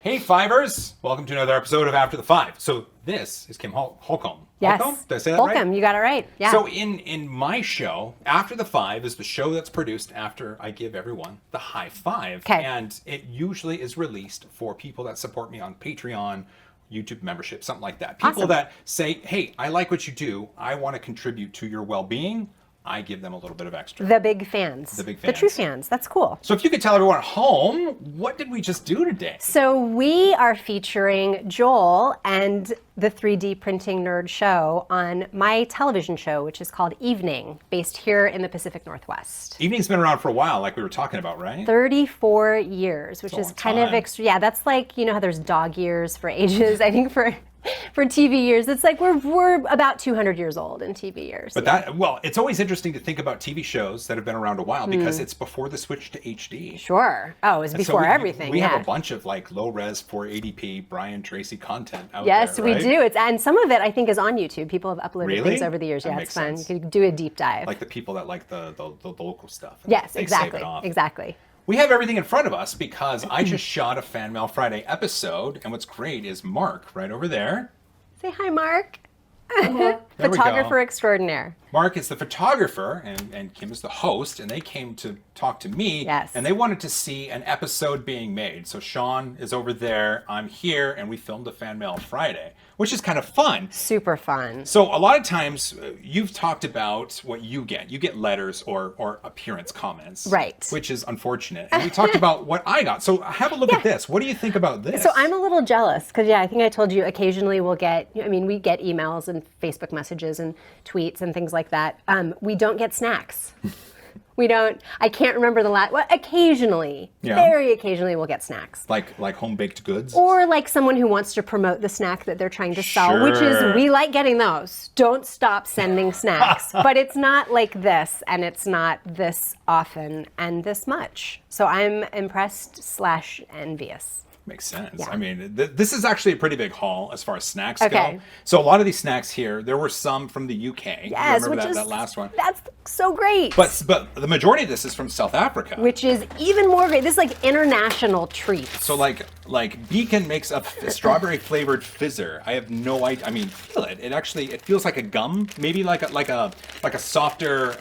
Hey, Fivers! Welcome to another episode of After the Five. So this is Kim Holcomb. Yes. Holcomb? Did I say that right? Holcomb, you got it right. Yeah. So in my show, After the Five is the show that's produced after I give everyone the high five. Okay. And it usually is released for people that support me on Patreon, YouTube membership, something like that. People Awesome. that say, hey, I like what you do. I want to contribute to your well-being. I give them a little bit of extra. The big fans. The big The true fans. fans. That's cool. So if you could tell everyone at home, what did we just do today? So we are featuring Joel and the 3D printing nerd show on my television show, which is called Evening, based here in the Pacific Northwest. Evening's been around for a while, like we were talking about, right? 34 years, which That's a is long kind of time. extra. Yeah, that's like, you know how there's dog years for ages? I think for TV years, it's like we're about 200 years old in TV years. But it's always interesting to think about TV shows that have been around a while because it's before the switch to HD. Sure. Oh, it was And so before we- everything. We yeah. have a bunch of like low-res 480p Brian Tracy content out Yes, there, we right? do. And some of it I think is on YouTube. People have uploaded Really? things over the years. That Yeah, makes it's fun. sense. You could do a deep dive. Like the people that like the local stuff. Yes, They save exactly. it off. Exactly. We have everything in front of us because I just shot a Fan Mail Friday episode, and what's great is Mark right over there. Say hi, Mark. There we go. Photographer extraordinaire. Mark is the photographer, and Kim is the host, and they came to talk to me, Yes. and they wanted to see an episode being made. So Sean is over there, I'm here, and we filmed a Fan Mail Friday, which is kind of fun. Super fun. So a lot of times, you've talked about what you get. You get letters or appearance comments. Right. Which is unfortunate. And we talked about what I got. So have a look at this. What do you think about this? So I'm a little jealous because, yeah, I think I told you occasionally we get emails and Facebook messages and tweets and things like that. We don't get snacks. We don't, I can't remember the last, well, occasionally, Yeah. very occasionally we'll get snacks. like home-baked goods? Or like someone who wants to promote the snack that they're trying to sell, which Sure. is, we like getting those. Don't stop sending snacks. But it's not like this, and it's not this often and this much. So I'm impressed / envious. Makes sense. Yeah. I mean, this is actually a pretty big haul as far as snacks Okay. go. So a lot of these snacks here, there were some from the UK. Yes, You remember which that, is, that last one? that's so great. But the majority of this is from South Africa. Which is even more great. This is like international treats. So like Beacon makes a strawberry flavored fizzer. I have no idea. I mean, feel it. It feels like a gum, maybe like a softer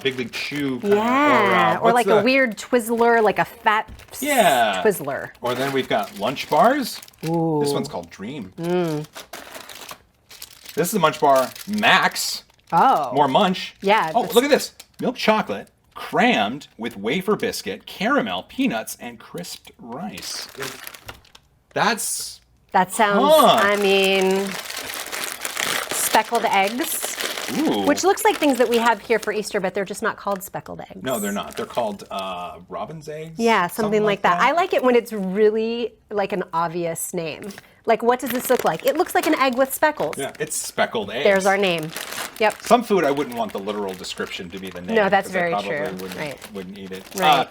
Big League Chew. Kind Yeah, of, or like a weird Twizzler, like a fat Yeah. Twizzler. Or then we've got Lunch Bars. Ooh. This one's called Dream. This is a Munch Bar Max. Oh. More munch. Yeah, Oh, that's- look at this. Milk chocolate crammed with wafer biscuit, caramel, peanuts, and crisped rice. That sounds, Huh. I mean, speckled eggs. Ooh. Which looks like things that we have here for Easter, but they're just not called speckled eggs. No, they're not. They're called robin's eggs. Yeah, something like that. I like it when it's really like an obvious name. Like, what does this look like? It looks like an egg with speckles. Yeah, it's speckled eggs. There's our name. Yep. Some food I wouldn't want the literal description to be the name. No, that's 'cause I very probably true. Wouldn't eat it. Right.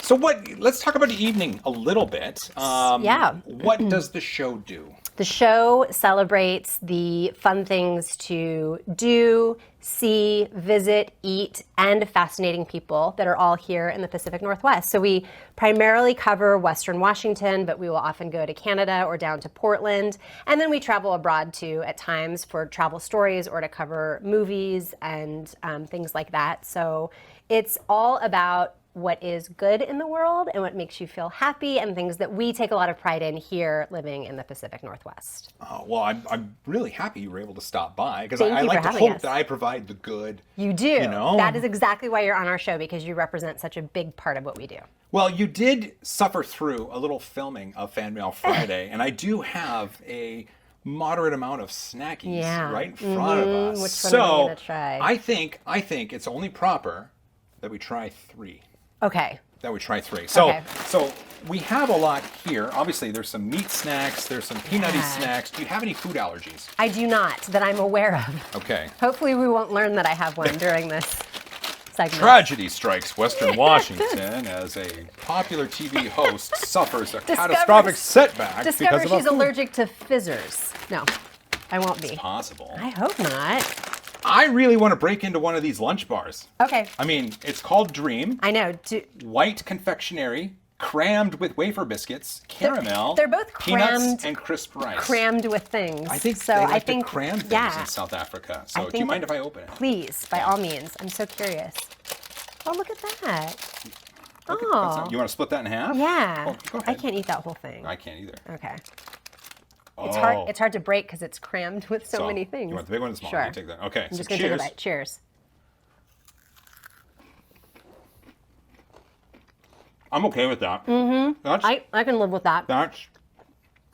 So let's talk about the evening a little bit. Yeah. What does the show do? The show celebrates the fun things to do, see, visit, eat, and fascinating people that are all here in the Pacific Northwest. So we primarily cover Western Washington, but we will often go to Canada or down to Portland. And then we travel abroad too at times for travel stories or to cover movies and things like that. So it's all about what is good in the world and what makes you feel happy and things that we take a lot of pride in here living in the Pacific Northwest. Well, I'm really happy you were able to stop by because Thank I you like for to having hope us. that I provide the good. You do. You know? That is exactly why you're on our show, because you represent such a big part of what we do. Well, you did suffer through a little filming of Fan Mail Friday, and I do have a moderate amount of snackies Yeah. right in front of us. Which one are we gonna try? I think it's only proper that we try three. Okay. So, Okay. so we have a lot here. Obviously, there's some meat snacks. There's some peanutty Yeah. snacks. Do you have any food allergies? I do not, that I'm aware of. Okay. Hopefully we won't learn that I have one during this segment. Tragedy strikes Western Washington as a popular TV host suffers a catastrophic setback Discover because of she's a food. allergic to fizzers. No, I won't be. Possible. I hope not. I really want to break into one of these lunch bars. Okay. I mean, it's called Dream. I know. White confectionery, crammed with wafer biscuits, caramel, they're both peanuts, crammed- and crisp rice. Crammed with things. I think so. they like I think to cram things yeah. in South Africa. I So do you think- mind if I open it? Please, by all means. I'm so curious. Oh, look at that. Okay, Oh. you want to split that in half? Yeah. Oh, go I ahead. can't eat that whole thing. I can't either. Okay. Oh. It's hard. It's hard to break because it's crammed with so many things. You want the big one or the small Sure. one? You take that. Okay. I'm so just gonna take a cheers. bite. Cheers. I'm okay with that. Mm-hmm. I can live with that. That's.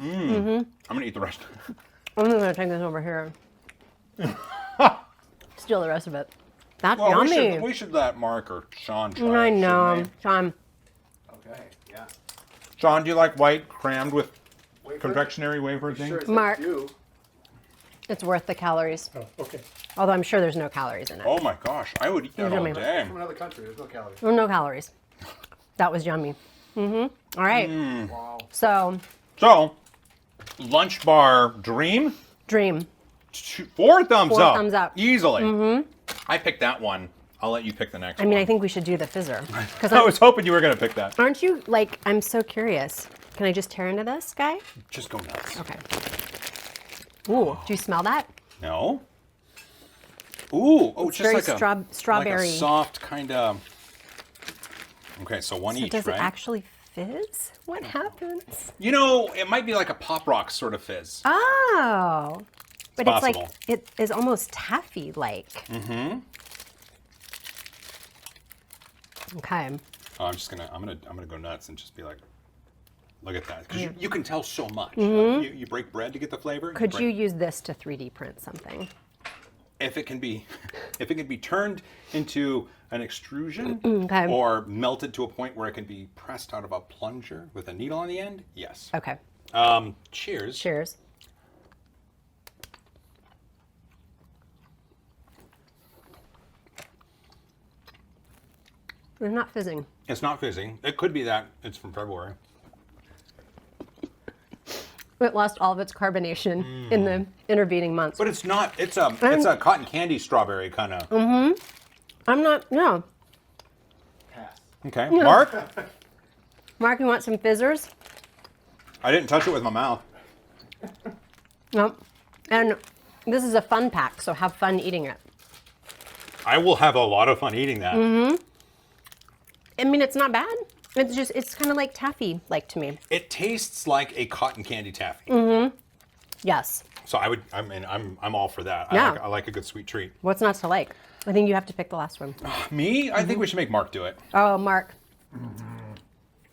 I'm gonna eat the rest. I'm gonna take this over here. Steal the rest of it. That's Well, yummy. we should let Mark or Sean try. I it, know, shouldn't Sean. Okay, yeah. we? Sean, do you like white crammed with Wafer? confectionery wafer thing? Sure, Mark. you. It's worth the calories. Oh, okay. Although I'm sure there's no calories in it. Oh my gosh, I would eat that all Yummy. day. From another country, there's no calories. Oh, no calories. That was yummy. All right. Wow. So, So, lunch bar dream. dream. 4 thumbs Four up. thumbs up. Easily. I picked that one. I'll let you pick the next I mean, one. I think we should do the fizzer. Because I was hoping you were gonna pick that. aren't you like? I'm so curious. Can I just tear into this guy? Just go nuts. Okay. Ooh, do you smell that? No. Ooh, oh, It's just very like a strawberry. like a soft kind of. Okay, so one So each, does right? it actually fizz? What happens? You know, it might be like a pop rock sort of fizz. Oh, but it's like possible. it is almost taffy-like. Mm-hmm. Okay. Oh, I'm gonna go nuts and just be like, look at that, because you can tell so much. You break bread to get the flavor. Could break- you use this to 3D print something? if it can be turned into an extrusion Okay. or melted to a point where it can be pressed out of a plunger with a needle on the end, yes. Okay. Cheers. Cheers. It's not fizzing. It's not fizzing. It could be that it's from February. It lost all of its carbonation in the intervening months. But it's not. It's a cotton candy strawberry kind of. I'm not. No, Pass. Okay, Mark. Mark, you want some fizzers? I didn't touch it with my mouth. No. And this is a fun pack, so have fun eating it. I will have a lot of fun eating that. I mean, it's not bad. It's kind of like taffy, like to me. It tastes like a cotton candy taffy. Yes. So I'm all for that. Yeah. I like a good sweet treat. What's not to like? I think you have to pick the last one. Me? I think we should make Mark do it. Oh, Mark.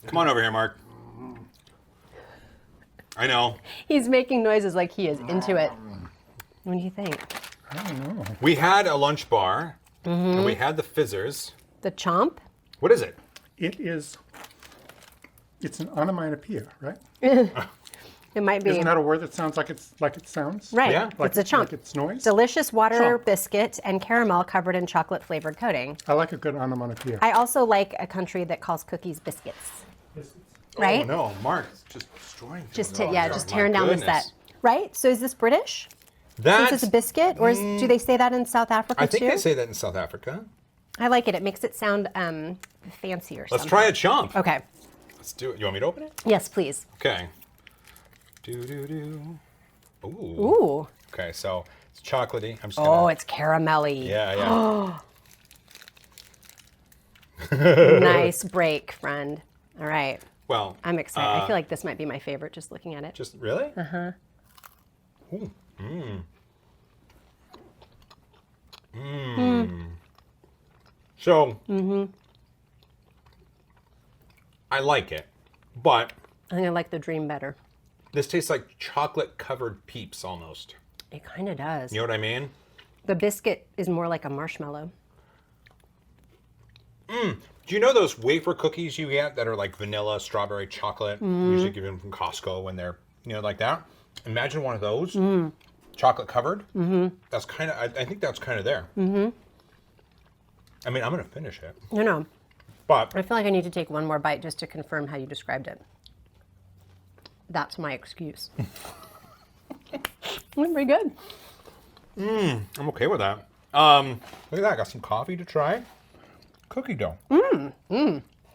Come on over here, Mark. I know. He's making noises like he is into it. What do you think? I don't know. We had a lunch bar, and we had the fizzers. The chomp? What is it? It's an onomatopoeia, right? It might be. Isn't that a word that sounds like it sounds? Right. Yeah. Like, It's a chomp. Like it's noise? Delicious water Chomp. biscuit and caramel covered in chocolate flavored coating. I like a good onomatopoeia. I also like a country that calls cookies biscuits. Right? Oh no, Mark is just destroying things. Just Oh, just my tearing down the goodness. set. Right? So is this British? That's, Since it's a biscuit? Or do they say that in South Africa I think too? they say that in South Africa. I like it. It makes it sound fancy or Let's something. try a chomp. Okay. Let's do it. You want me to open it? Yes, please. Okay. Do. Ooh. Ooh. Okay, so it's chocolatey. I'm just gonna. Oh, it's caramelly. Yeah. Nice break, friend. All right. Well, I'm excited. I feel like this might be my favorite just looking at it. just really. Ooh. So. I like it, but I think I like the dream better. this tastes like chocolate-covered Peeps almost. It kind of does. You know what I mean? The biscuit is more like a marshmallow. Do you know those wafer cookies you get that are like vanilla, strawberry, chocolate? Usually given from Costco when they're, like that. Imagine one of those, chocolate covered. That's kind of, I think that's kind of there. I mean, I'm going to finish it, No. but I feel like I need to take one more bite just to confirm how you described it. That's my excuse. Pretty good. I'm okay with that. Look at that, I got some coffee to try. Cookie dough.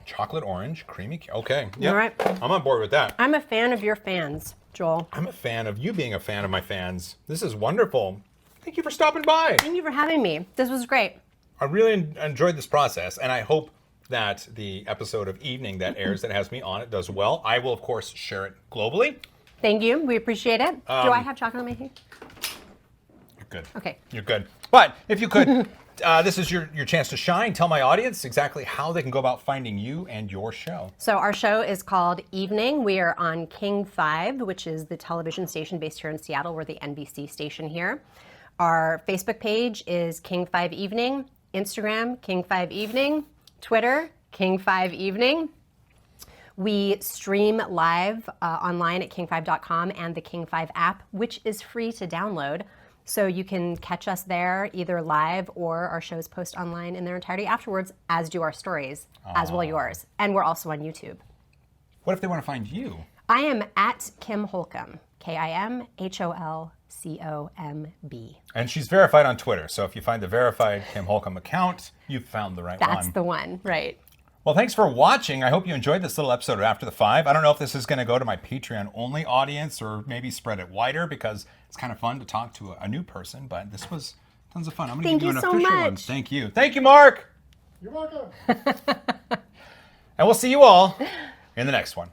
Chocolate orange, creamy. Okay. Yeah. All right. I'm on board with that. I'm a fan of your fans, Joel. I'm a fan of you being a fan of my fans. This is wonderful. Thank you for stopping by. Thank you for having me. This was great. I really enjoyed this process, and I hope that the episode of Evening that airs that has me on it does well. I will, of course, share it globally. Thank you. We appreciate it. Do I have chocolate on my cake? You're good. Okay. You're good. But if you could, this is your chance to shine. Tell my audience exactly how they can go about finding you and your show. So our show is called Evening. We are on King5, which is the television station based here in Seattle. We're the NBC station here. Our Facebook page is King5 Evening, Instagram, King5 Evening, Twitter, King5 Evening. We stream live online at king5.com and the King5 app, which is free to download. So you can catch us there either live or our shows post online in their entirety afterwards, as do our stories, as will yours. And we're also on YouTube. What if they want to find you? I am at Kim Holcomb, KIMHOLCOMB. And she's verified on Twitter. So if you find the verified Kim Holcomb account, you've found the right one. That's the one, right. Well, thanks for watching. I hope you enjoyed this little episode of After the Five. I don't know if this is going to go to my Patreon-only audience or maybe spread it wider because it's kind of fun to talk to a new person, but this was tons of fun. I'm going to give you an official one. Thank you. Thank you, Mark. You're welcome. And we'll see you all in the next one.